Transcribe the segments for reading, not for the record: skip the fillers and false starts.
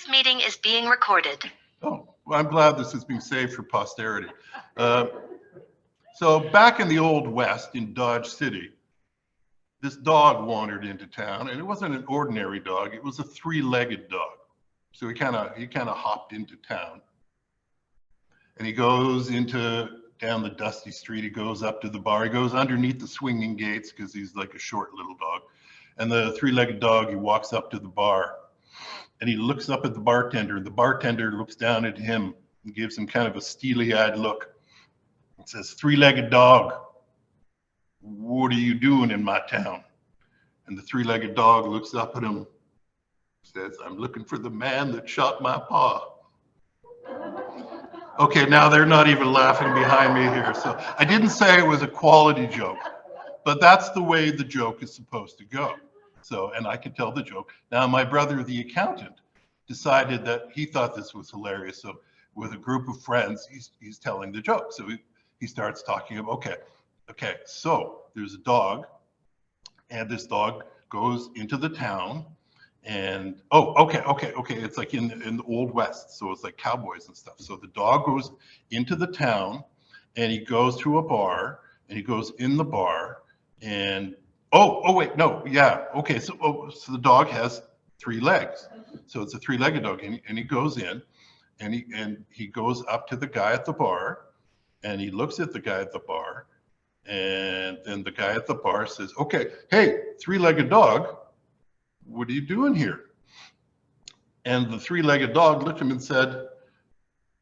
meeting is being recorded. Oh, well, I'm glad this is being saved for posterity. So back in the Old West in Dodge City, this dog wandered into town, and it wasn't an ordinary dog. It was a three-legged dog. So he kind of hopped into town, and he goes down the dusty street. He goes up to the bar. He goes underneath the swinging gates because he's like a short little dog. And the three-legged dog, he walks up to the bar, and he looks up at the bartender, and the bartender looks down at him and gives him kind of a steely-eyed look. It says, "Three-legged dog, what are you doing in my town?" And the three-legged dog looks up at him, says, "I'm looking for the man that shot my pa." Okay, now they're not even laughing behind me here. So I didn't say it was a quality joke, but that's the way the joke is supposed to go. So, and I could tell the joke. Now, my brother, the accountant, decided that he thought this was hilarious. So with a group of friends, he's telling the joke. So he starts talking about, okay, so there's a dog, and this dog goes into the town, and okay, it's like in the Old West, so it's like cowboys and stuff. So the dog goes into the town, and he goes to a bar, and he goes in the bar, and wait, no, yeah, okay, so the dog has three legs, so it's a three-legged dog, and he goes in, and he goes up to the guy at the bar, and he looks at the guy at the bar, and then the guy at the bar says, "Okay, hey, three-legged dog, what are you doing here?" And the three-legged dog looked at him and said,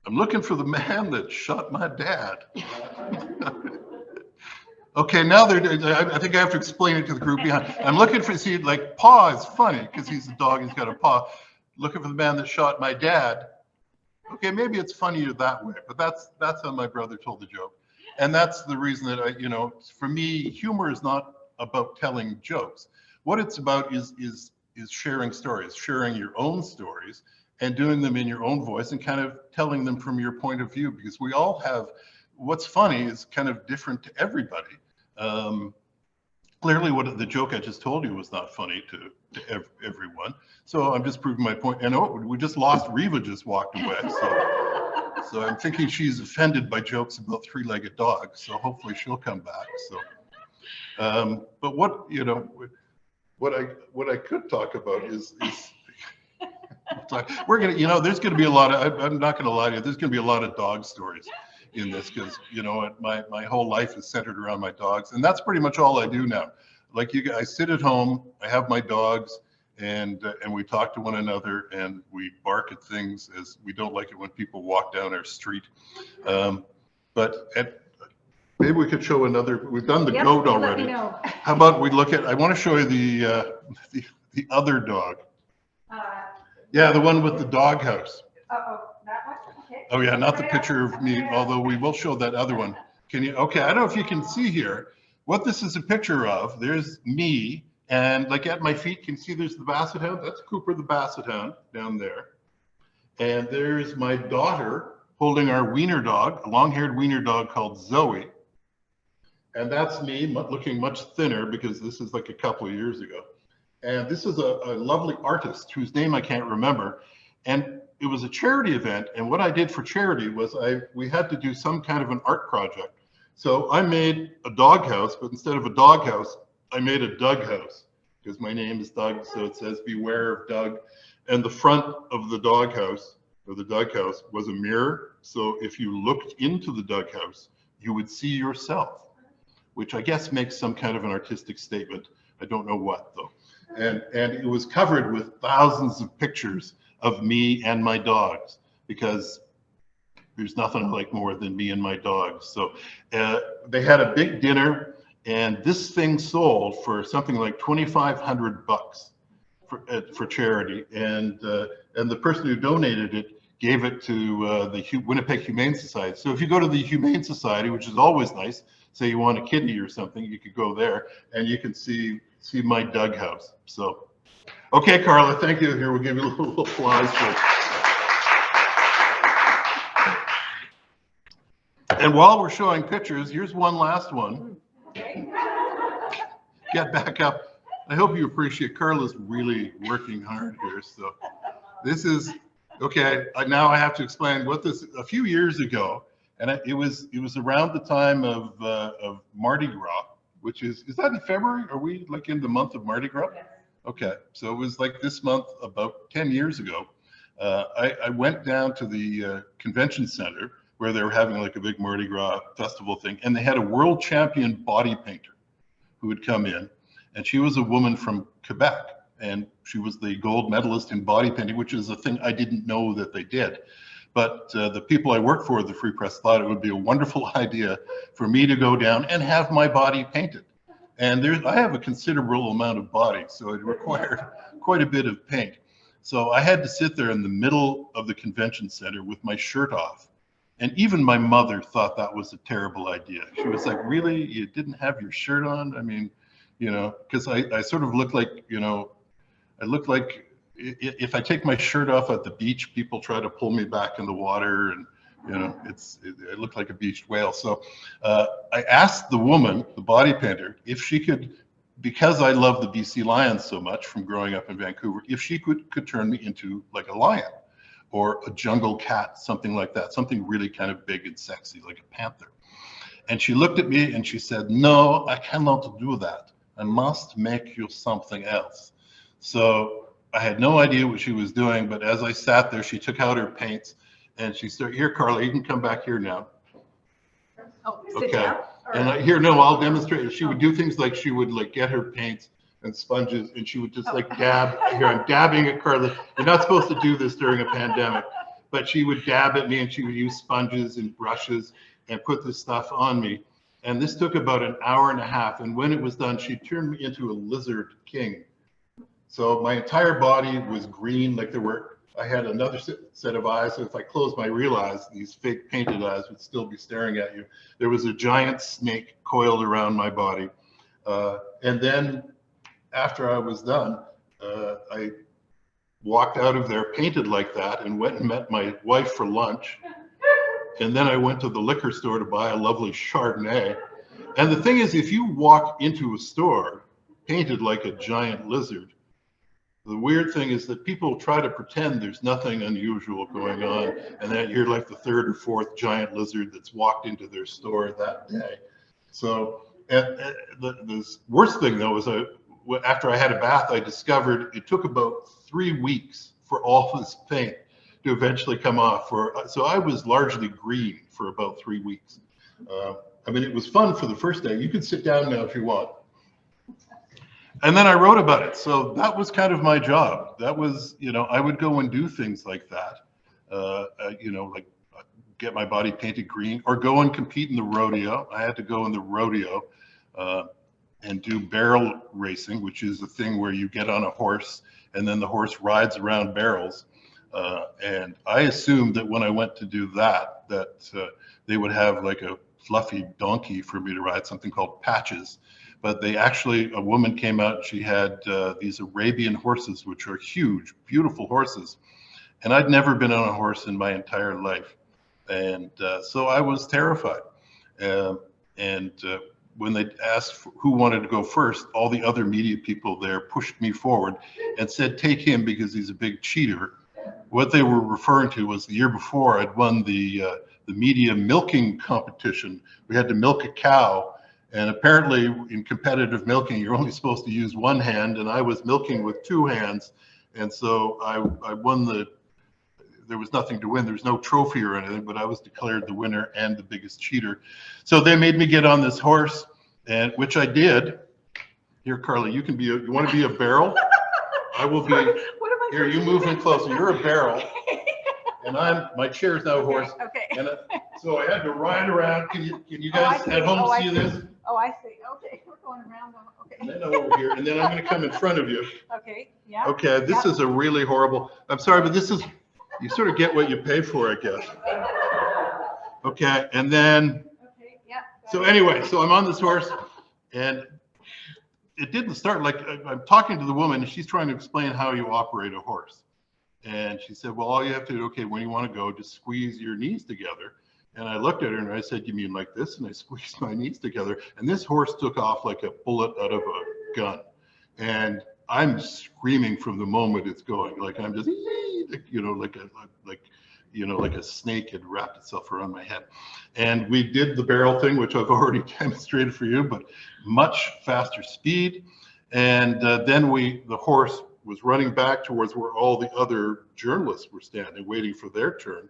"I'm looking for the man that shot my dad." Okay, now I think I have to explain it to the group behind. I'm looking for, see, like, paw is funny because he's a dog, he's got a paw. Looking for the man that shot my dad. Okay, maybe it's funnier that way, but that's how my brother told the joke. And that's the reason that for me, humor is not about telling jokes. What it's about is sharing stories, sharing your own stories and doing them in your own voice and kind of telling them from your point of view, because we all have, what's funny is kind of different to everybody. Clearly what the joke I just told you was not funny to everyone. So I'm just proving my point. And we just lost, Reva just walked away. So I'm thinking she's offended by jokes about three-legged dogs. So hopefully she'll come back. So, but what I could talk about is we're gonna, there's gonna be a lot of, I'm not gonna lie to you, there's gonna be a lot of dog stories in this, because my whole life is centered around my dogs, and that's pretty much all I do now. Like you guys, I sit at home, I have my dogs, and we talk to one another, and we bark at things, as we don't like it when people walk down our street. Maybe we could show another. We've done the goat already. Let me know. How about we look at? I want to show you the other dog. Yeah, the one with the doghouse. That one. Okay. Oh yeah, not the picture of me, although we will show that other one. Can you? Okay, I don't know if you can see here what this is a picture of. There's me, and like at my feet, can you see there's the Basset Hound? That's Cooper the Basset Hound down there. And there's my daughter holding our wiener dog, a long-haired wiener dog called Zoe. And that's me looking much thinner, because this is like a couple of years ago. And this is a lovely artist whose name I can't remember. And it was a charity event. And what I did for charity was we had to do some kind of an art project. So I made a doghouse, but instead of a doghouse, I made a Doug house, because my name is Doug. So it says, "Beware of Doug." And the front of the doghouse, or the Doug house, was a mirror. So if you looked into the Doug house, you would see yourself, which I guess makes some kind of an artistic statement. I don't know what, though. And it was covered with thousands of pictures of me and my dogs, because there's nothing I like more than me and my dogs. So they had a big dinner, and this thing sold for something like $2,500 for charity. And the person who donated it gave it to the Winnipeg Humane Society. So if you go to the Humane Society, which is always nice, say you want a kidney or something, you could go there and you can see my Doug house. So, okay, Carla, thank you. Here, we'll give you a little applause for it. And while we're showing pictures, here's one last one. Get back up. I hope you appreciate Carla's really working hard here. So this is Okay, now I have to explain what this, a few years ago, and it was around the time of Mardi Gras, which is that in February? Are we like in the month of Mardi Gras? Yes. Okay, so it was like this month, about 10 years ago. I went down to the convention center where they were having like a big Mardi Gras festival thing, and they had a world champion body painter who would come in, and she was a woman from Quebec, and she was the gold medalist in body painting, which is a thing I didn't know that they did. But the people I work for at the Free Press thought it would be a wonderful idea for me to go down and have my body painted. And I have a considerable amount of body, so it required quite a bit of paint. So I had to sit there in the middle of the convention center with my shirt off. And even my mother thought that was a terrible idea. She was like, really? You didn't have your shirt on? I mean, because I sort of look like, I look like if I take my shirt off at the beach, people try to pull me back in the water, and I look like a beached whale. So I asked the woman, the body painter, if she could, because I love the BC Lions so much from growing up in Vancouver, if she could turn me into like a lion or a jungle cat, something like that, something really kind of big and sexy, like a panther. And she looked at me and she said, "No, I cannot do that. I must make you something else." So I had no idea what she was doing, but as I sat there, she took out her paints and she started, "Here, Carla, you can come back here now." Oh, sit Okay. down. And here, no, I'll demonstrate. She would do things like she would like get her paints and sponges, and she would just like dab. Here, I'm dabbing at Carla. You're not supposed to do this during a pandemic, but she would dab at me, and she would use sponges and brushes and put this stuff on me. And this took about an hour and a half. And when it was done, she turned me into a lizard king. So my entire body was green, like I had another set of eyes. So if I closed my real eyes, these fake painted eyes would still be staring at you. There was a giant snake coiled around my body. And then after I was done, I walked out of there painted like that and went and met my wife for lunch. And then I went to the liquor store to buy a lovely Chardonnay. And the thing is, if you walk into a store painted like a giant lizard, the weird thing is that people try to pretend there's nothing unusual going on, and that you're like the third or fourth giant lizard that's walked into their store that day. So the worst thing though is after I had a bath, I discovered it took about 3 weeks for all this paint to eventually come off. So I was largely green for about 3 weeks. I mean, it was fun for the first day. You can sit down now if you want. And then I wrote about it. So that was kind of my job. That was, I would go and do things like that, like get my body painted green or go and compete in the rodeo. I had to go in the rodeo and do barrel racing, which is a thing where you get on a horse and then the horse rides around barrels. And I assumed that when I went to do that they would have like a fluffy donkey for me to ride, something called Patches. But a woman came out and she had these Arabian horses, which are huge, beautiful horses. And I'd never been on a horse in my entire life. And so I was terrified. When they asked who wanted to go first, all the other media people there pushed me forward and said, "Take him because he's a big cheater." What they were referring to was the year before I'd won the media milking competition. We had to milk a cow. And apparently in competitive milking, you're only supposed to use one hand, and I was milking with two hands. And so I won there was nothing to win. There was no trophy or anything, but I was declared the winner and the biggest cheater. So they made me get on this horse, and which I did. Here, Carly, you want to be a barrel? I will be. Here, you move in closer. You're a barrel. And my chair's now a horse. Okay. And so I had to ride around. Can you guys at home see this? Oh, I see. Okay, we're going around. Okay. And then over here, and then I'm going to come in front of you. Okay. Yeah. Okay, this is a really horrible. I'm sorry, but you sort of get what you pay for, I guess. Okay, and then. Okay. Yeah. So anyway, so I'm on this horse, and it didn't start like I'm talking to the woman, and she's trying to explain how you operate a horse. And she said, "Well, all you have to do, okay, when you want to go, just squeeze your knees together." And I looked at her and I said, "You mean like this?" And I squeezed my knees together. And this horse took off like a bullet out of a gun. And I'm screaming from the moment it's going. Like I'm just, you know, like a snake had wrapped itself around my head. And we did the barrel thing, which I've already demonstrated for you, but much faster speed. And then the horse was running back towards where all the other journalists were standing, waiting for their turn.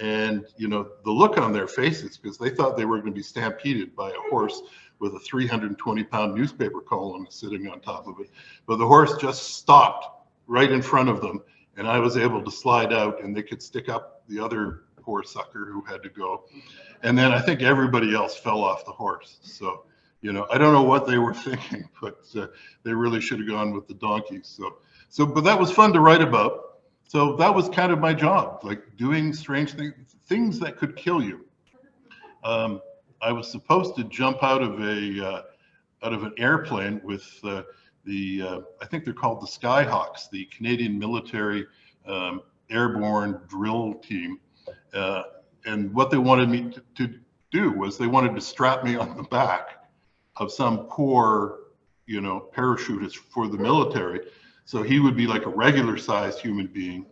And, you know, the look on their faces, because they thought they were going to be stampeded by a horse with a 320-pound newspaper columnist sitting on top of it. But the horse just stopped right in front of them, and I was able to slide out, and they could stick up the other poor sucker who had to go. And then I think everybody else fell off the horse. So, you know, I don't know what they were thinking, but they really should have gone with the donkeys. But that was fun to write about. So that was kind of my job, like doing strange things that could kill you. I was supposed to jump out of an airplane with I think they're called the Skyhawks, the Canadian military airborne drill team. And what they wanted me to do was they wanted to strap me on the back of some poor, you know, parachutist for the military. So he would be like a regular sized human being,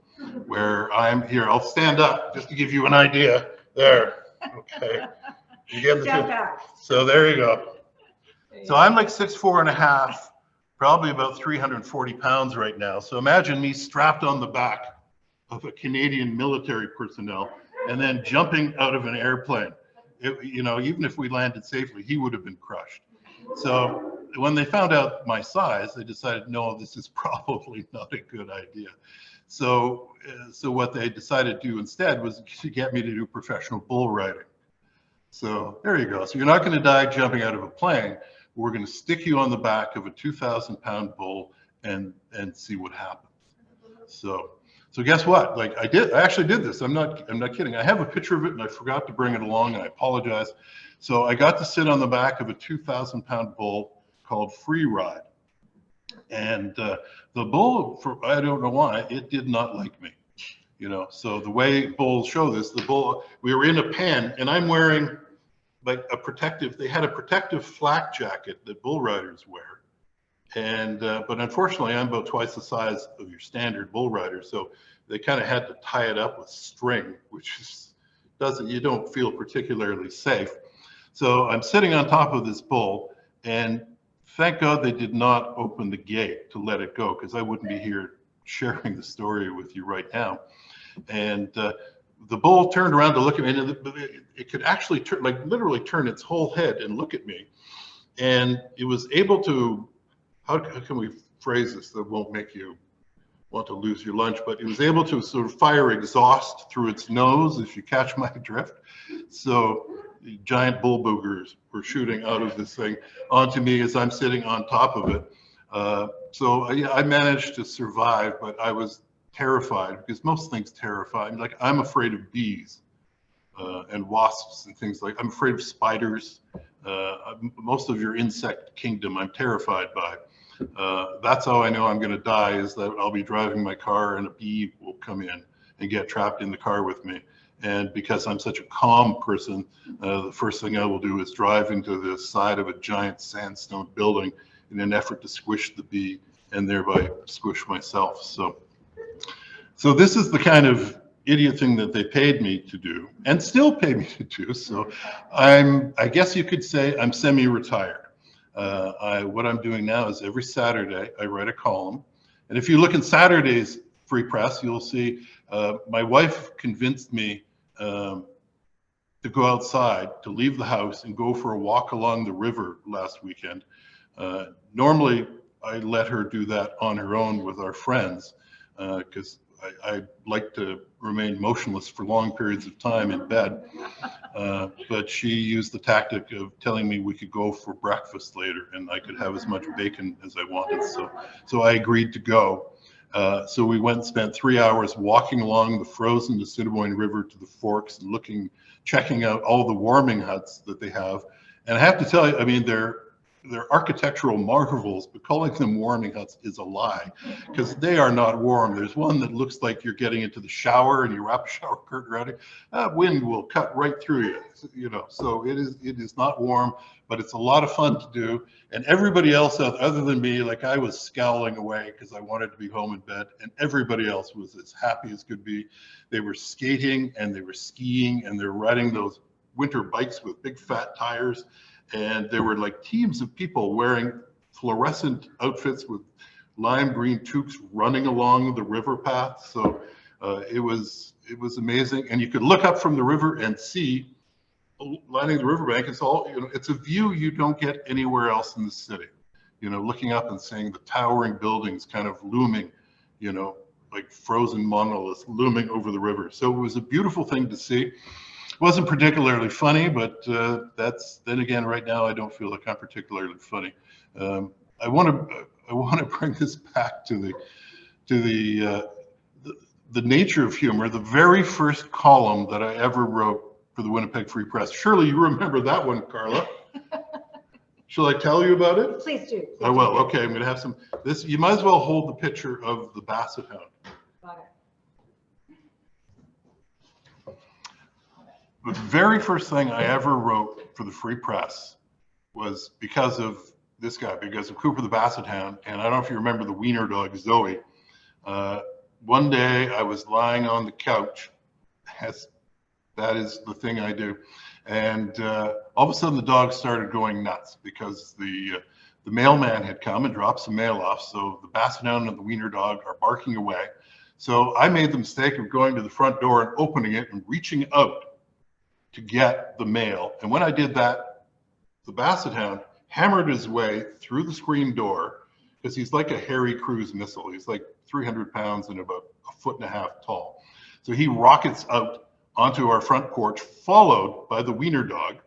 where I'm here. I'll stand up just to give you an idea. There. Okay. You get the So there you go. So I'm like 6'4.5", probably about 340 pounds right now. So imagine me strapped on the back of a Canadian military personnel and then jumping out of an airplane. You know, even if we landed safely, he would have been crushed. So when they found out my size, they decided, no, this is probably not a good idea. So what they decided to do instead was to get me to do professional bull riding. So there you go. So you're not going to die jumping out of a plane. We're going to stick you on the back of a 2,000-pound bull and see what happens. So guess what? Like I actually did this. I'm not kidding. I have a picture of it and I forgot to bring it along, and I apologize. So I got to sit on the back of a 2,000-pound bull called Free Ride. And the bull, I don't know why, it did not like me. You know, so the way bulls show this, we were in a pen, and I'm wearing like they had a protective flak jacket that bull riders wear. And, but unfortunately I'm about twice the size of your standard bull rider. So they kind of had to tie it up with string, which you don't feel particularly safe. So I'm sitting on top of this bull, and thank God they did not open the gate to let it go, because I wouldn't be here sharing the story with you right now. And the bull turned around to look at me, and it could actually literally turn its whole head and look at me. And it was able to, how can we phrase this that won't make you want to lose your lunch, but it was able to sort of fire exhaust through its nose, if you catch my drift. So giant bull boogers were shooting out of this thing onto me as I'm sitting on top of it. So yeah, I managed to survive, but I was terrified, because most things terrify me. Like I'm afraid of bees and wasps and things I'm afraid of spiders. Most of your insect kingdom I'm terrified by. That's how I know I'm going to die, is that I'll be driving my car and a bee will come in and get trapped in the car with me. And because I'm such a calm person, the first thing I will do is drive into the side of a giant sandstone building in an effort to squish the bee and thereby squish myself. So this is the kind of idiot thing that they paid me to do and still pay me to do. So I guess you could say I'm semi-retired. What I'm doing now is every Saturday I write a column. And if you look in Saturday's Free Press, you'll see my wife convinced me to go outside, to leave the house and go for a walk along the river last weekend. Normally, I let her do that on her own with our friends, because I like to remain motionless for long periods of time in bed. But she used the tactic of telling me we could go for breakfast later and I could have as much bacon as I wanted. So I agreed to go. So we went and spent 3 hours walking along the frozen Assiniboine River to the Forks and checking out all the warming huts that they have. And I have to tell you, I mean, they're they're architectural marvels, but calling them warming huts is a lie, because they are not warm. There's one that looks like you're getting into the shower and you wrap a shower curtain around it. That wind will cut right through you, so it is not warm, but it's a lot of fun to do. And everybody else other than me, like I was scowling away because I wanted to be home in bed, and everybody else was as happy as could be. They were skating and they were skiing and they're riding those winter bikes with big fat tires. And there were like teams of people wearing fluorescent outfits with lime green toques running along the river path. So it was amazing. And you could look up from the river and see, lining the riverbank, it's all, it's a view you don't get anywhere else in the city. Looking up and seeing the towering buildings kind of looming, like frozen monoliths looming over the river. So it was a beautiful thing to see. Wasn't particularly funny, but then again, right now I don't feel like I'm particularly funny. I want to bring this back to the nature of humor. The very first column that I ever wrote for the Winnipeg Free Press. Surely you remember that one, Carla. Shall I tell you about it? Please do. I will. Okay, I'm going to have some. This you might as well hold the picture of the Basset Hound. Got it. The very first thing I ever wrote for the Free Press was because of this guy, because of Cooper the Basset Hound. And I don't know if you remember the wiener dog, Zoe. One day I was lying on the couch, as that is the thing I do. And all of a sudden the dog started going nuts because the mailman had come and dropped some mail off. So the Basset Hound and the wiener dog are barking away. So I made the mistake of going to the front door and opening it and reaching out to get the mail. And when I did that, the Basset Hound hammered his way through the screen door, because he's like a Harry Cruise missile. He's like 300 pounds and about 1.5 feet tall. So he rockets out onto our front porch, followed by the wiener dog.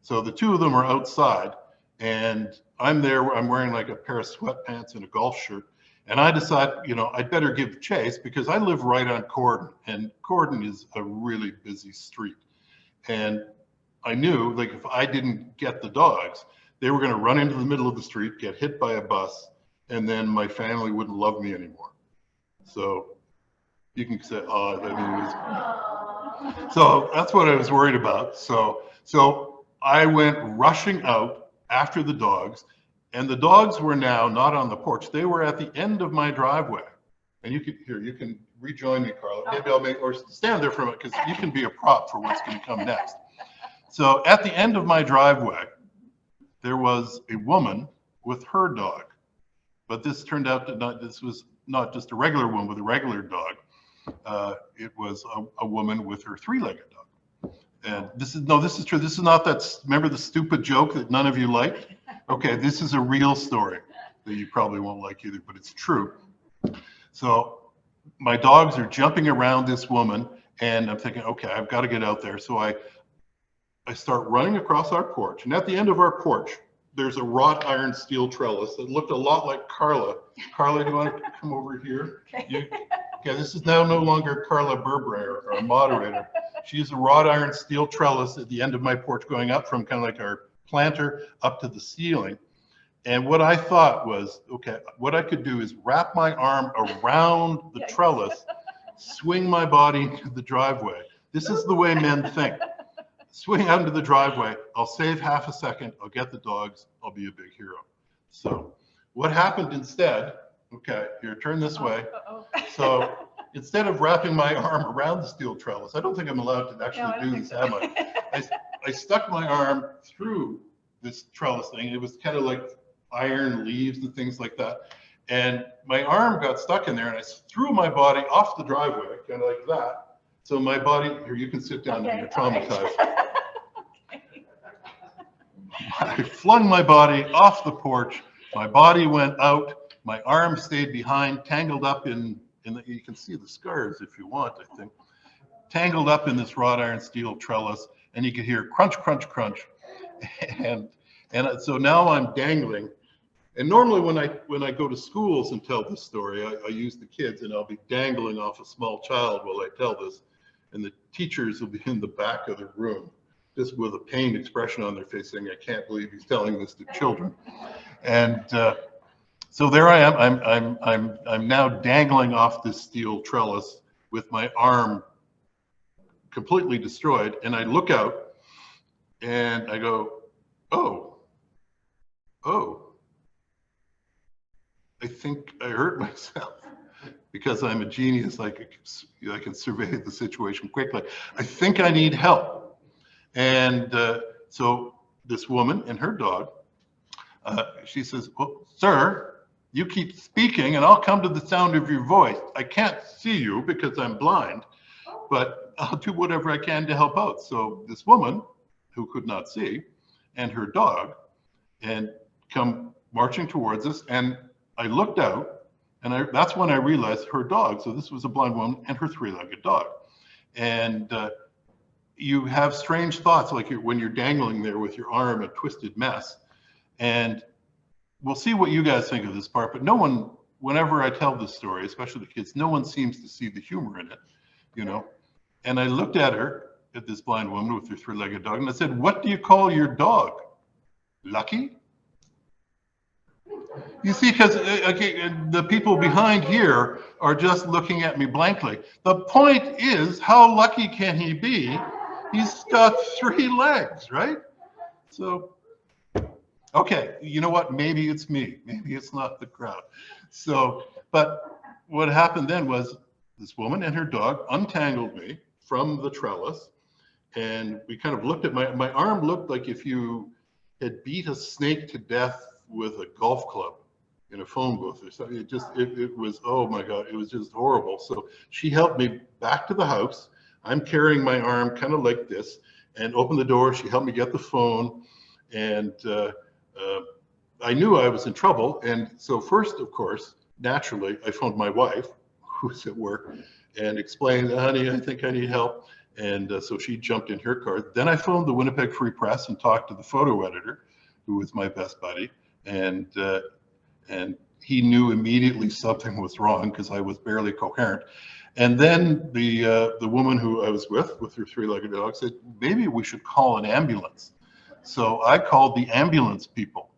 So the two of them are outside, and I'm there. I'm wearing like a pair of sweatpants and a golf shirt. And I decide, I'd better give chase because I live right on Corden, and Corden is a really busy street. And I knew, like, if I didn't get the dogs, they were going to run into the middle of the street, get hit by a bus, and then my family wouldn't love me anymore. So you can say, so that's what I was worried about. So I went rushing out after the dogs, and the dogs were now not on the porch. They were at the end of my driveway. And you can rejoin me, Carla. Maybe or stand there for a minute, because you can be a prop for what's going to come next. So at the end of my driveway, there was a woman with her dog. But this turned out this was not just a regular woman with a regular dog. It was a woman with her three-legged dog. And this is true. This is not remember the stupid joke that none of you liked? Okay, this is a real story that you probably won't like either, but it's true. So my dogs are jumping around this woman, and I'm thinking, okay, I've got to get out there. So I start running across our porch, and at the end of our porch, there's a wrought iron steel trellis that looked a lot like Carla. Carla, do you want to come over here? Okay, this is now no longer Carla Burbrayer, our moderator. She's a wrought iron steel trellis at the end of my porch, going up from kind of like our planter up to the ceiling. And what I thought was, okay, what I could do is wrap my arm around the trellis, swing my body into the driveway. This is the way men think. Swing out into the driveway, I'll save half a second, I'll get the dogs, I'll be a big hero. So what happened instead, okay, here, turn this way. So instead of wrapping my arm around the steel trellis, I don't think I'm allowed to actually do this, am I? I stuck my arm through this trellis thing. It was kind of like iron leaves and things like that. And my arm got stuck in there, and I threw my body off the driveway, kind of like that. So my body, here, you can sit down now, you're traumatized. I flung my body off the porch. My body went out. My arm stayed behind, tangled up in you can see the scars if you want, I think. Tangled up in this wrought iron steel trellis, and you could hear crunch, crunch, crunch. And so now I'm dangling. And normally when I go to schools and tell this story, I use the kids, and I'll be dangling off a small child while I tell this, and the teachers will be in the back of the room. just with a pained expression on their face saying, I can't believe he's telling this to children. And so there I am. I'm now dangling off this steel trellis with my arm completely destroyed. And I look out and I go, oh, I think I hurt myself. Because I'm a genius, I can survey the situation quickly. I think I need help. And so this woman and her dog, she says, well, sir, you keep speaking and I'll come to the sound of your voice. I can't see you because I'm blind, but I'll do whatever I can to help out. So this woman who could not see and her dog and come marching towards us. And I looked out and that's when I realized her dog. So this was a blind woman and her three-legged dog. And you have strange thoughts, like when you're dangling there with your arm a twisted mess. And we'll see what you guys think of this part, but no one, whenever I tell this story, especially the kids, no one seems to see the humor in it, you know? And I looked at her, at this blind woman with her three-legged dog, and I said, what do you call your dog? Lucky? You see, because the people behind here are just looking at me blankly. The point is, how lucky can he be? He's got 3 legs, right? So, okay, you know what? Maybe it's me. Maybe it's not the crowd. So, but what happened then was this woman and her dog untangled me from the trellis, and we kind of looked at my arm looked like if you had beat a snake to death with a golf club in a phone booth or something. It was, oh my God, it was just horrible. So she helped me back to the house. I'm carrying my arm kind of like this and opened the door. She helped me get the phone. And I knew I was in trouble. And so first, of course, naturally, I phoned my wife, who's at work, and explained, honey, I think I need help. And so she jumped in her car. Then I phoned the Winnipeg Free Press and talked to the photo editor, who was my best buddy. And he knew immediately something was wrong because I was barely coherent. And then the woman who I was with her 3-legged dog said, maybe we should call an ambulance. So I called the ambulance people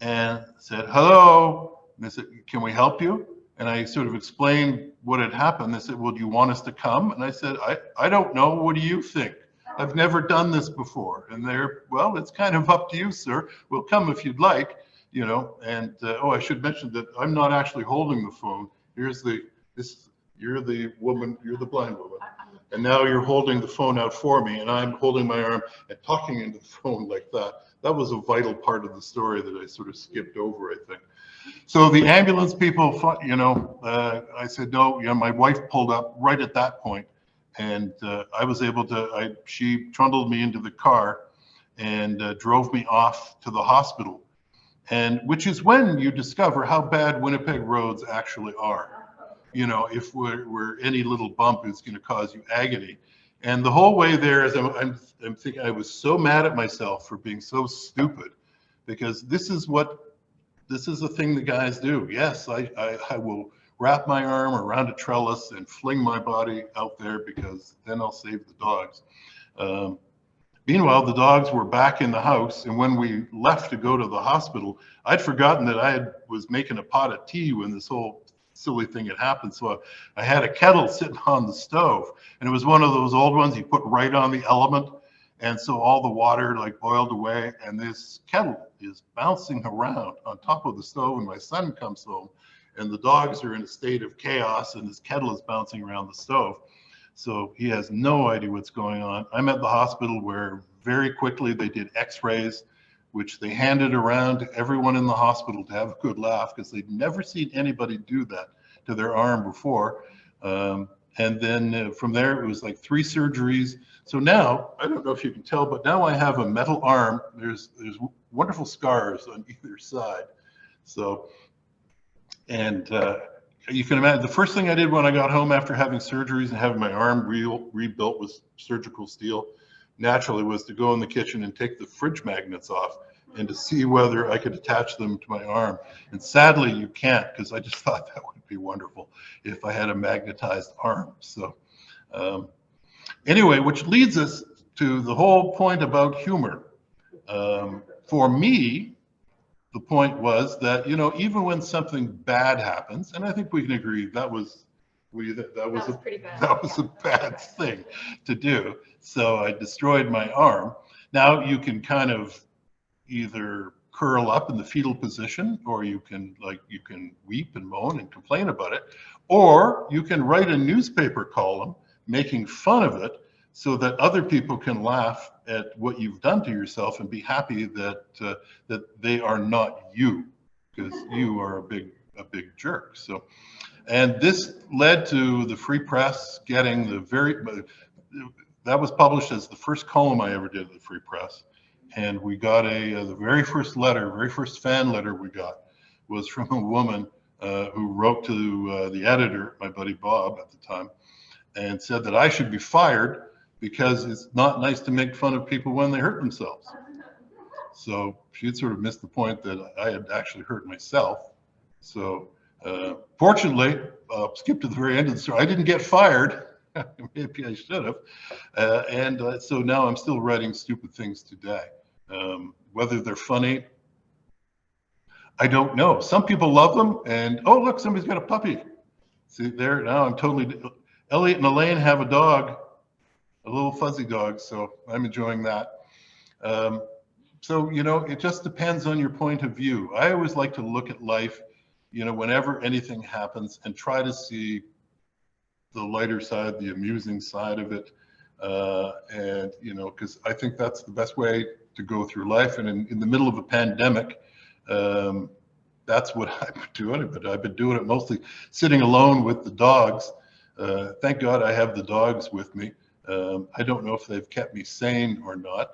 and said, hello. And they said, can we help you? And I sort of explained what had happened. They said, well, do you want us to come? And I said, I don't know. What do you think? I've never done this before. And they're, well, it's kind of up to you, sir. We'll come if you'd like, you know. And oh, I should mention that I'm not actually holding the phone. You're the woman, you're the blind woman. And now you're holding the phone out for me, and I'm holding my arm and talking into the phone like that. That was a vital part of the story that I sort of skipped over, I think. So the ambulance people, you know, I said, no, you know, my wife pulled up right at that point, and I was able to, she trundled me into the car and drove me off to the hospital. And which is when you discover how bad Winnipeg roads actually are. You know, if we're any little bump is going to cause you agony. And the whole way there, as I'm thinking, I was so mad at myself for being so stupid, because this is the thing the guys do. Yes, I will wrap my arm around a trellis and fling my body out there because then I'll save the dogs. Meanwhile, the dogs were back in the house, and when we left to go to the hospital, I'd forgotten that I was making a pot of tea when this whole silly thing had happened. So I had a kettle sitting on the stove, and it was one of those old ones you put right on the element. And so all the water like boiled away, and this kettle is bouncing around on top of the stove, and my son comes home, and the dogs are in a state of chaos, and this kettle is bouncing around the stove. So he has no idea what's going on. I'm at the hospital where very quickly they did x-rays, which they handed around to everyone in the hospital to have a good laugh, because they'd never seen anybody do that to their arm before. And then from there, it was like 3 surgeries. So now, I don't know if you can tell, but now I have a metal arm. There's wonderful scars on either side. So, and you can imagine, the first thing I did when I got home after having surgeries and having my arm rebuilt with surgical steel, naturally, was to go in the kitchen and take the fridge magnets off and to see whether I could attach them to my arm. And sadly, you can't, because I just thought that would be wonderful if I had a magnetized arm. So anyway, which leads us to the whole point about humor, for me, the point was that, you know, even when something bad happens, and I think we can agree that was pretty bad. that was a bad thing to do. So I destroyed my arm. Now you can kind of either curl up in the fetal position, or you can weep and moan and complain about it, or you can write a newspaper column making fun of it so that other people can laugh at what you've done to yourself and be happy that that they are not you, because you are a big jerk. So, and this led to the Free Press getting that was published as the first column I ever did at the Free Press. And we got the very first fan letter we got was from a woman who wrote to the editor, my buddy Bob at the time, and said that I should be fired because it's not nice to make fun of people when they hurt themselves. So she had sort of missed the point that I had actually hurt myself. So fortunately, skip to the very end of the story, I didn't get fired. Maybe I should have. So now I'm still writing stupid things today. Whether they're funny, I don't know. Some people love them, and oh, look, somebody's got a puppy. See there, now I'm totally, Elliot and Elaine have a dog, a little fuzzy dog, so I'm enjoying that. So, you know, it just depends on your point of view. I always like to look at life, you know, whenever anything happens, and try to see the lighter side, the amusing side of it. And, you know, because I think that's the best way to go through life. And in the middle of a pandemic, that's what I've been doing. But I've been doing it mostly sitting alone with the dogs. Thank God I have the dogs with me. I don't know if they've kept me sane or not.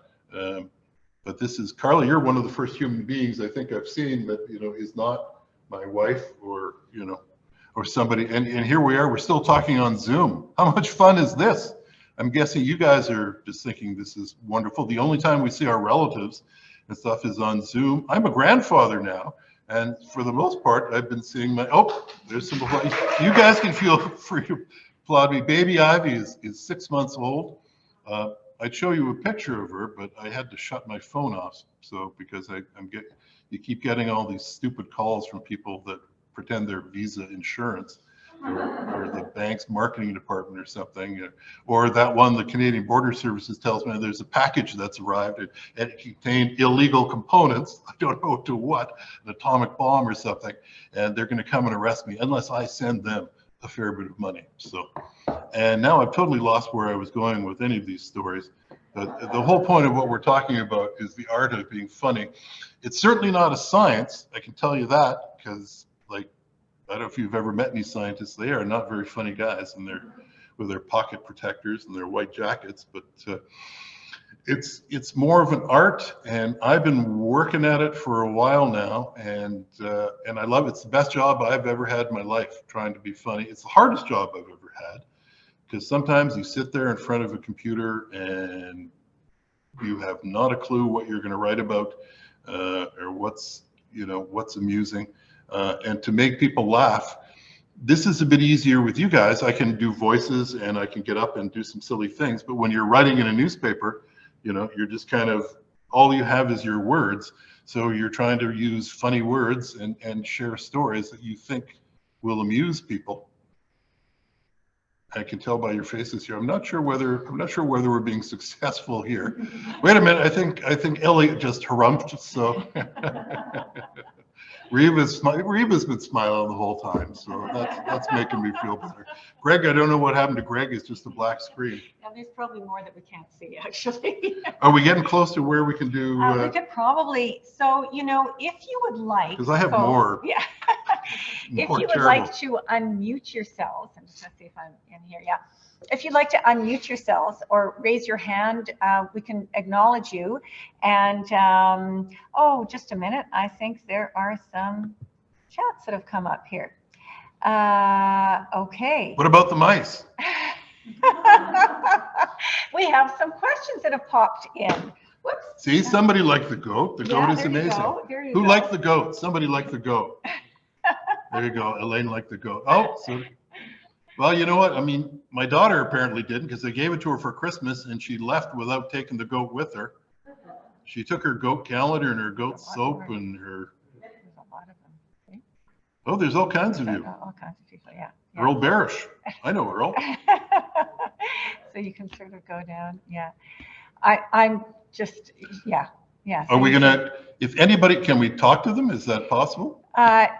But this is, Carly, you're one of the first human beings I think I've seen that, you know, is not my wife or, you know, or somebody. And here we are, we're still talking on Zoom. How much fun is this? I'm guessing you guys are just thinking this is wonderful. The only time we see our relatives and stuff is on Zoom. I'm a grandfather now, and for the most part, I've been seeing there's some, you guys can feel free to applaud me. Baby Ivy is 6 months old. I'd show you a picture of her, but I had to shut my phone off. So because you keep getting all these stupid calls from people that pretend they're Visa insurance. Or the bank's marketing department or something, or that one, the Canadian Border Services tells me there's a package that's arrived and it contained illegal components. I don't know to what, an atomic bomb or something, and they're going to come and arrest me unless I send them a fair bit of money. So, and now I've totally lost where I was going with any of these stories. But the whole point of what we're talking about is the art of being funny. It's certainly not a science, I can tell you that, because I don't know if you've ever met any scientists. They are not very funny guys, and they're with their pocket protectors and their white jackets. But it's more of an art, and I've been working at it for a while now, and I love it. It's the best job I've ever had in my life, trying to be funny. It's the hardest job I've ever had, because sometimes you sit there in front of a computer and you have not a clue what you're going to write about or what's amusing. And to make people laugh, this is a bit easier with you guys. I can do voices and I can get up and do some silly things. But when you're writing in a newspaper, you know, you're just kind of, all you have is your words. So you're trying to use funny words and share stories that you think will amuse people. I can tell by your faces here. I'm not sure whether we're being successful here. Wait a minute. I think Elliot just harumphed. So. Reba's been smiling the whole time, so that's making me feel better. Greg, I don't know what happened to Greg. It's just a black screen. Yeah, there's probably more that we can't see, actually. Are we getting close to where we can do? We could probably, so, you know, if you would like. Because I have more. Yeah. If more you would terrible. like to unmute yourselves, I'm just going to see if I'm in here. Yeah. If you'd like to unmute yourselves or raise your hand, we can acknowledge you. And, oh, just a minute. I think there are some chats that have come up here. Okay. What about the mice? We have some questions that have popped in. Whoops. See, somebody liked the goat. The goat is amazing. Who liked the goat? Somebody liked the goat. There you go. Elaine liked the goat. Oh, so Well, you know what? I mean, my daughter apparently didn't because they gave it to her for Christmas and she left without taking the goat with her. She took her goat calendar and her goat soap and her. There's a lot of them. See? Oh, there's all kinds of you. All kinds of people, yeah. Earl Barish. I know Earl. So you can sort of go down, yeah. I'm just, yeah. Are we gonna, if anybody, can we talk to them? Is that possible?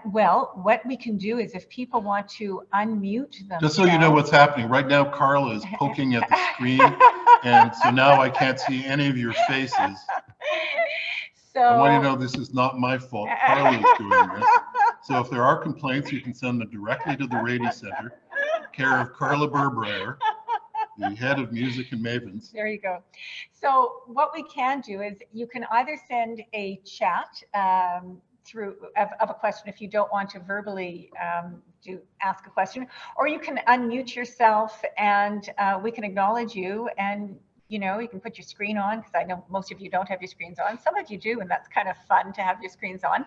Well, what we can do is if people want to unmute them. Just so you know what's happening, right now Carla is poking at the screen, and so now I can't see any of your faces. So I want you to know this is not my fault. Carla is doing this. So if there are complaints, you can send them directly to the Rady Center, care of Carla Burbreyer, the head of Music and Mavens. There you go. So what we can do is you can either send a chat through of a question if you don't want to verbally ask a question, or you can unmute yourself and we can acknowledge you, and you know, you can put your screen on, because I know most of you don't have your screens on. Some of you do, and that's kind of fun to have your screens on.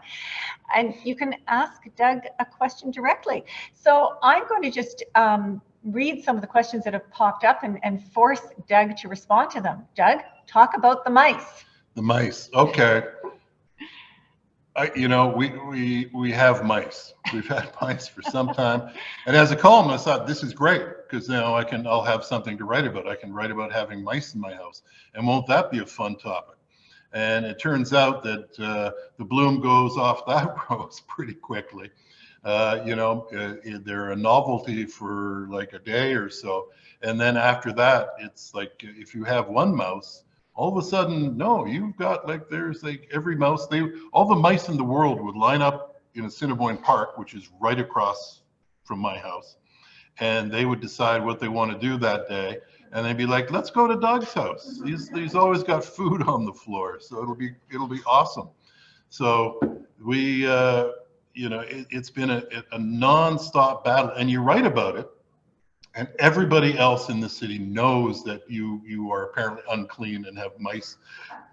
And you can ask Doug a question directly. So I'm going to just read some of the questions that have popped up and force Doug to respond to them. Doug, talk about the mice. The mice, okay. You know, we have mice. We've had mice for some time. And as a columnist, I thought this is great because now I'll have something to write about. I can write about having mice in my house. And won't that be a fun topic? And it turns out that the bloom goes off that rose pretty quickly. You know, they're a novelty for like a day or so. And then after that, it's like if you have one mouse, all of a sudden, no, you've got like, there's like every mouse, all the mice in the world would line up in Assiniboine Park, which is right across from my house. And they would decide what they want to do that day. And they'd be like, let's go to Doug's house. He's always got food on the floor. So it'll be awesome. So we, you know, it's been a nonstop battle, and you're right about it. And everybody else in the city knows that you are apparently unclean and have mice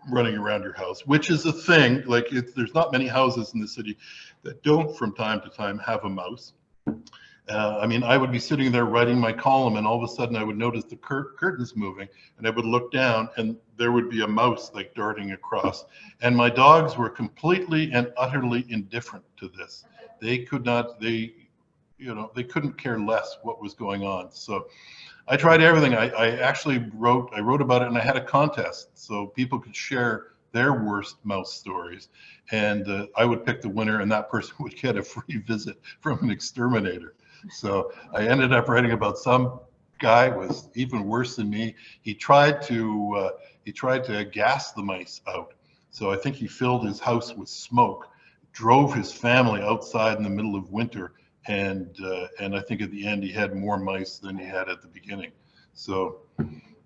running around your house, which is a thing. Like there's not many houses in the city that don't from time to time have a mouse. I mean, I would be sitting there writing my column, and all of a sudden I would notice the curtains moving, and I would look down, and there would be a mouse like darting across. And my dogs were completely and utterly indifferent to this. They could not, you know, they couldn't care less what was going on. So I tried everything. I actually wrote about it, and I had a contest so people could share their worst mouse stories. And I would pick the winner, and that person would get a free visit from an exterminator. So I ended up writing about some guy who was even worse than me. He tried to gas the mice out. So I think he filled his house with smoke, drove his family outside in the middle of winter, and I think at the end he had more mice than he had at the beginning. So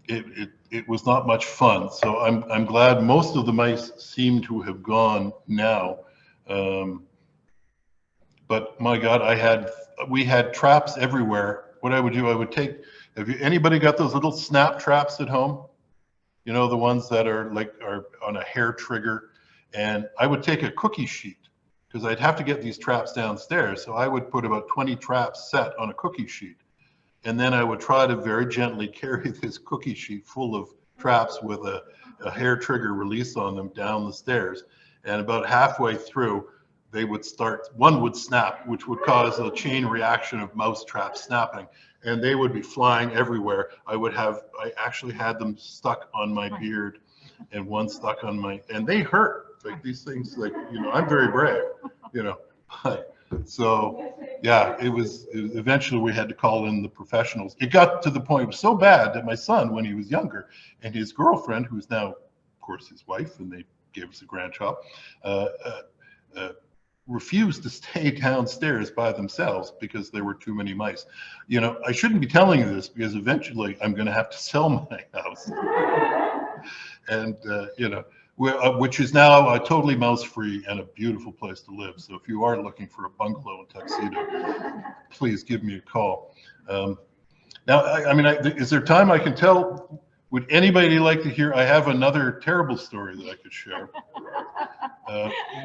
it was not much fun. So I'm glad most of the mice seem to have gone now. But my God, we had traps everywhere. What I would do, I would take, anybody got those little snap traps at home? You know, the ones that are on a hair trigger. And I would take a cookie sheet, because I'd have to get these traps downstairs. So I would put about 20 traps set on a cookie sheet. And then I would try to very gently carry this cookie sheet full of traps with a hair trigger release on them down the stairs. And about halfway through, one would snap, which would cause a chain reaction of mouse traps snapping, and they would be flying everywhere. I actually had them stuck on my beard and one stuck on and they hurt. Like these things, like, you know, I'm very brave, you know. So yeah, eventually we had to call in the professionals. It got to the point, it was so bad that my son, when he was younger, and his girlfriend, who's now, of course, his wife, and they gave us a grandchild, refused to stay downstairs by themselves because there were too many mice. You know, I shouldn't be telling you this because eventually I'm going to have to sell my house. And, you know, which is now totally mouse-free and a beautiful place to live. So if you are looking for a bungalow in Tuxedo, please give me a call. Now, I mean, is there time I can tell? Would anybody like to hear? I have another terrible story that I could share.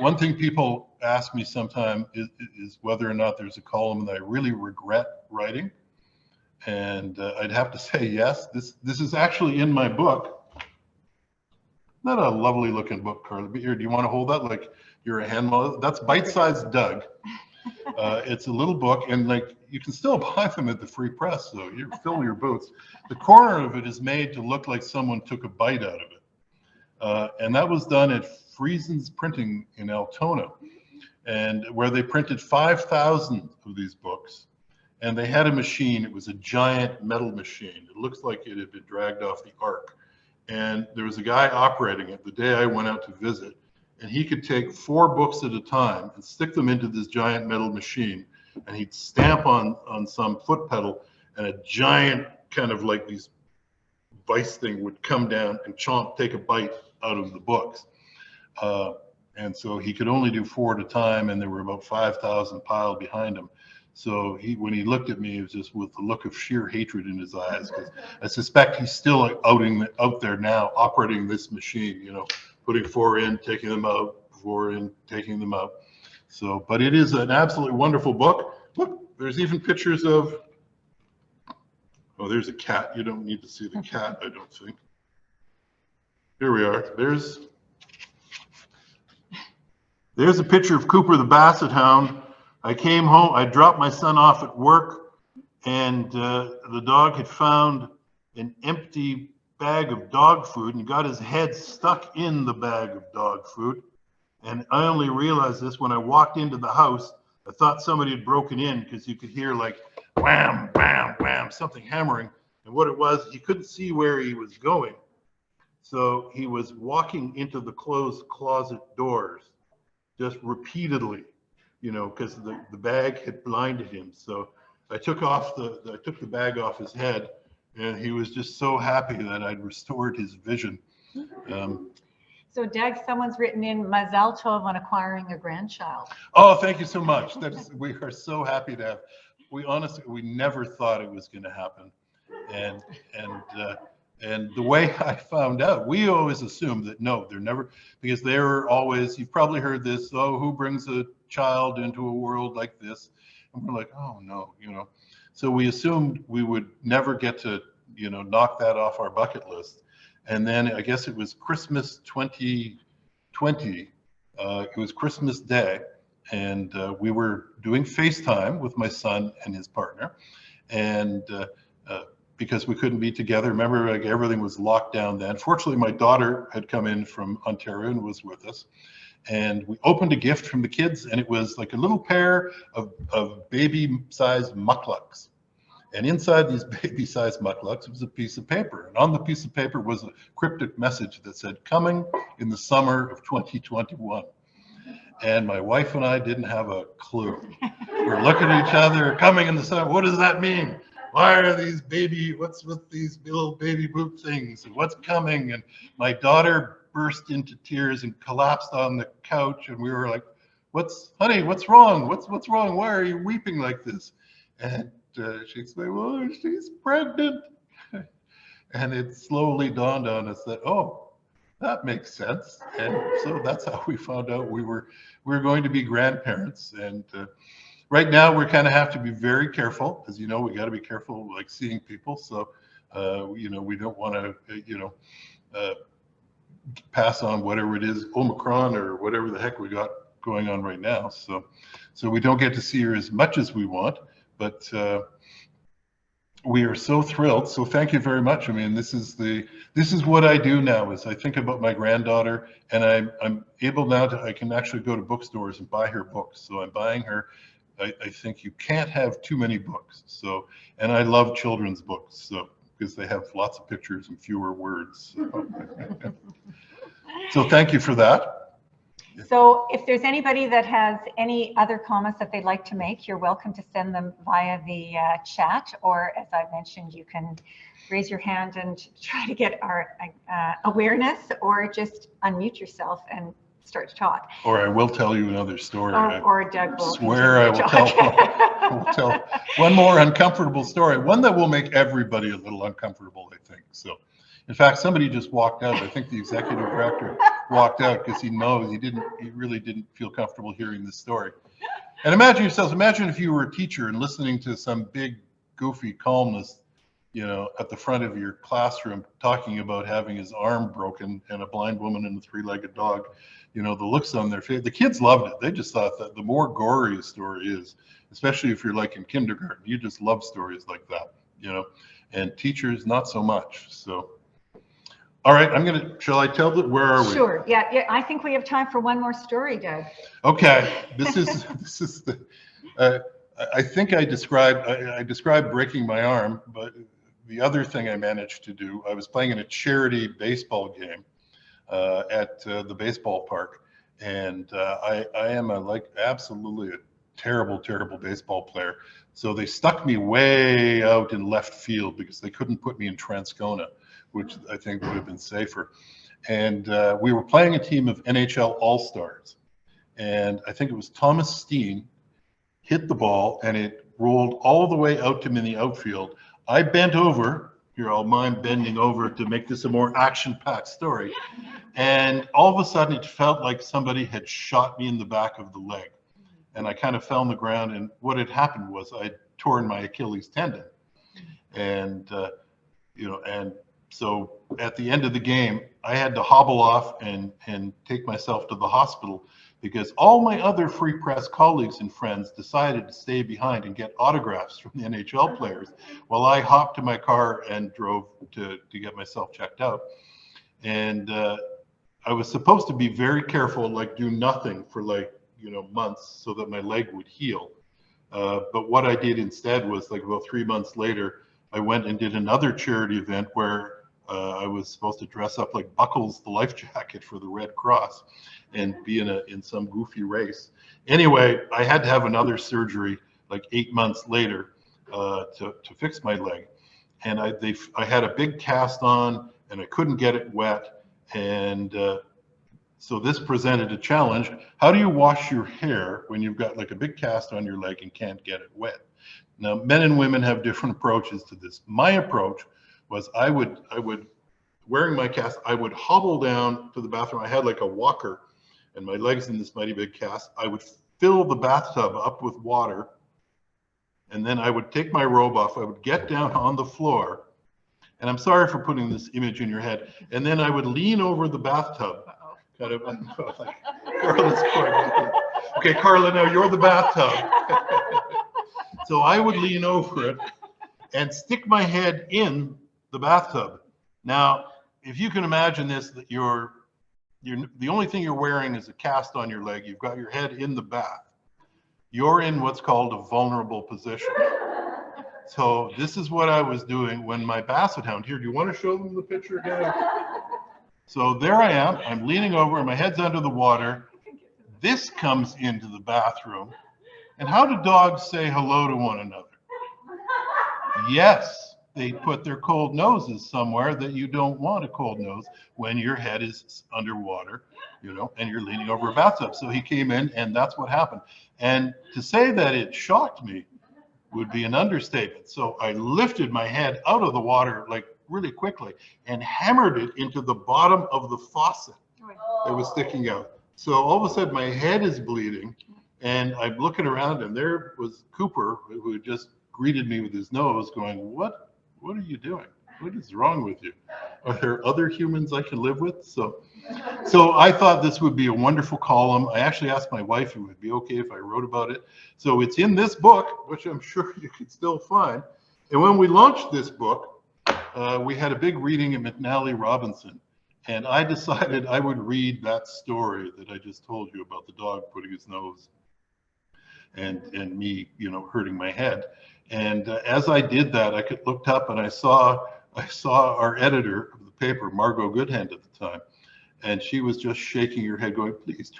One thing people ask me sometimes is whether or not there's a column that I really regret writing. And I'd have to say yes. This is actually in my book. Not a lovely looking book, Carla. But here, do you want to hold that like you're a hand model? That's Bite-Sized Doug. It's a little book, and like you can still buy them at the Free Press, so you're filling your boots. The corner of it is made to look like someone took a bite out of it. And that was done at Friesen's Printing in Altona, and where they printed 5,000 of these books. And they had a machine. It was a giant metal machine. It looks like it had been dragged off the ark. And there was a guy operating it the day I went out to visit, and he could take 4 books at a time and stick them into this giant metal machine, and he'd stamp on some foot pedal, and a giant kind of like these vice thing would come down and take a bite out of the books. And so he could only do 4 at a time, and there were about 5,000 piled behind him. So when he looked at me, it was just with the look of sheer hatred in his eyes, because I suspect he's still out there now operating this machine, you know, putting 4 in, taking them out, 4 in, taking them out. So, but it is an absolutely wonderful book. Look, there's even pictures of, oh, there's a cat. You don't need to see the cat, I don't think. Here we are. There's a picture of Cooper the Basset Hound. I came home, I dropped my son off at work, and the dog had found an empty bag of dog food and got his head stuck in the bag of dog food. And I only realized this when I walked into the house. I thought somebody had broken in, because you could hear like wham, wham, wham, something hammering. And what it was, he couldn't see where he was going. So he was walking into the closed closet doors just repeatedly, you know, because the bag had blinded him. So I took the bag off his head, and he was just so happy that I'd restored his vision. So Doug, someone's written in Mazal Tov on acquiring a grandchild. Oh, thank you so much. We are so happy to have. We never thought it was going to happen, and the way I found out, we always assumed that no, they're never, because they were always. You've probably heard this. Oh, who brings a child into a world like this? And we're like, oh no, you know. So we assumed we would never get to, you know, knock that off our bucket list. And then I guess it was Christmas 2020. It was Christmas Day, and we were doing FaceTime with my son and his partner, and because we couldn't be together. Remember, like everything was locked down then. Fortunately, my daughter had come in from Ontario and was with us. And we opened a gift from the kids, and it was like a little pair of baby-sized mucklucks. And inside these baby-sized mucklucks was a piece of paper. And on the piece of paper was a cryptic message that said, "Coming in the summer of 2021." And my wife and I didn't have a clue. We're looking at each other, coming in the summer. What does that mean? Why are these what's with these little baby boot things? And what's coming? And my daughter burst into tears and collapsed on the couch. And we were like, honey, what's wrong? What's wrong? Why are you weeping like this? And she explained, well, she's pregnant. And it slowly dawned on us that, oh, that makes sense. And so that's how we found out we were going to be grandparents. And right now we kind of have to be very careful. As you know, we got to be careful like seeing people. So, you know, we don't want to, pass on whatever it is, Omicron or whatever the heck we got going on right now. So we don't get to see her as much as we want, but we are so thrilled. So thank you very much. I mean, this is what I do now, is I think about my granddaughter, and I'm able now I can actually go to bookstores and buy her books. So I'm buying her, I think you can't have too many books. So, and I love children's books, so because they have lots of pictures and fewer words. So thank you for that. So if there's anybody that has any other comments that they'd like to make, you're welcome to send them via the chat, or as I mentioned, you can raise your hand and try to get our awareness, or just unmute yourself and start to talk. Or I will tell you another story. Or Doug will swear I will tell one more uncomfortable story, one that will make everybody a little uncomfortable, I think. So, in fact, somebody just walked out. I think the executive director walked out because he really didn't feel comfortable hearing this story. And imagine if you were a teacher and listening to some big goofy calmness, you know, at the front of your classroom talking about having his arm broken and a blind woman and a three-legged dog. You know, the looks on their face, the kids loved it. They just thought that the more gory a story is, especially if you're like in kindergarten, you just love stories like that, you know, and teachers not so much. So, all right, shall I tell that, where are we? Sure, yeah, I think we have time for one more story, Doug. Okay, this is the, I think I described breaking my arm, but the other thing I managed to do, I was playing in a charity baseball game at the baseball park, and I am absolutely a terrible baseball player. So they stuck me way out in left field because they couldn't put me in Transcona, which I think would have been safer. And we were playing a team of NHL All-Stars, and I think it was Thomas Steen hit the ball and it rolled all the way out to me in the outfield. I bent over, here I'll mind bending over to make this a more action-packed story, and all of a sudden it felt like somebody had shot me in the back of the leg, and I kind of fell on the ground, and what had happened was I'd torn my Achilles tendon, and you know, and so at the end of the game I had to hobble off and take myself to the hospital because all my other Free Press colleagues and friends decided to stay behind and get autographs from the NHL players while I hopped to my car and drove to get myself checked out. And I was supposed to be very careful, like do nothing for like, you know, months so that my leg would heal. But what I did instead was, like, about 3 months later, I went and did another charity event where I was supposed to dress up like Buckles, the life jacket for the Red Cross, and be in some goofy race. Anyway, I had to have another surgery like 8 months later to fix my leg, and I had a big cast on, and I couldn't get it wet, and so this presented a challenge. How do you wash your hair when you've got like a big cast on your leg and can't get it wet? Now, men and women have different approaches to this. My approach was I would wearing my cast, I would hobble down to the bathroom. I had like a walker and my legs in this mighty big cast. I would fill the bathtub up with water, and then I would take my robe off. I would get down on the floor, and I'm sorry for putting this image in your head, and then I would lean over the bathtub, kind of like Carla's point. Okay, Carla, now you're the bathtub. So I would lean over it and stick my head in the bathtub. Now, if you can imagine this, that you're the only thing you're wearing is a cast on your leg. You've got your head in the bath. You're in what's called a vulnerable position. So this is what I was doing when my basset hound, here, do you want to show them the picture again? So there I am, I'm leaning over and my head's under the water. This comes into the bathroom. And how do dogs say hello to one another? Yes, they put their cold noses somewhere that you don't want a cold nose when your head is underwater, you know, and you're leaning over a bathtub. So he came in, and that's what happened. And to say that it shocked me would be an understatement. So I lifted my head out of the water like really quickly and hammered it into the bottom of the faucet that was sticking out. So all of a sudden my head is bleeding, and I'm looking around, and there was Cooper, who had just greeted me with his nose, going, what are you doing? What is wrong with you? Are there other humans I can live with? So I thought this would be a wonderful column. I actually asked my wife if it would be okay if I wrote about it. So it's in this book, which I'm sure you can still find. And when we launched this book, we had a big reading at McNally Robinson. And I decided I would read that story that I just told you about the dog putting his nose and me, you know, hurting my head. And as I did that, I looked up and I saw our editor of the paper, Margot Goodhand at the time, and she was just shaking her head, going, "Please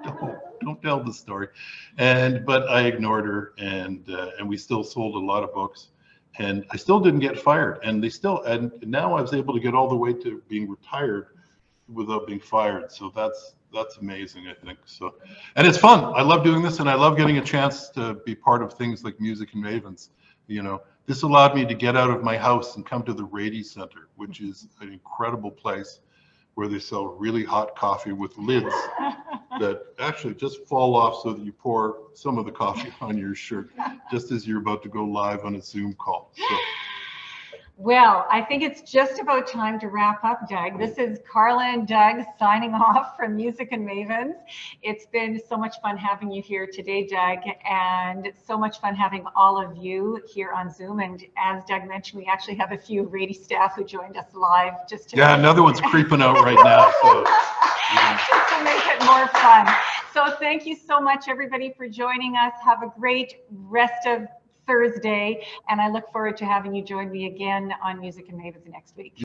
don't tell the story." But I ignored her, and we still sold a lot of books, and I still didn't get fired. And now I was able to get all the way to being retired without being fired. So that's amazing, I think. So, and it's fun. I love doing this, and I love getting a chance to be part of things like Music and Mavens. You know, this allowed me to get out of my house and come to the Rady Center, which is an incredible place where they sell really hot coffee with lids that actually just fall off so that you pour some of the coffee on your shirt. just as you're about to go live on a Zoom call. So, Well, I think it's just about time to wrap up, Doug. This is Carla and Doug signing off from Music and Mavens. It's been so much fun having you here today, Doug, and so much fun having all of you here on Zoom. And as Doug mentioned, we actually have a few Rady staff who joined us live just to another one's creeping out right now. So, just to make it more fun. So thank you so much, everybody, for joining us. Have a great rest of Thursday, and I look forward to having you join me again on Music and Mavens next week.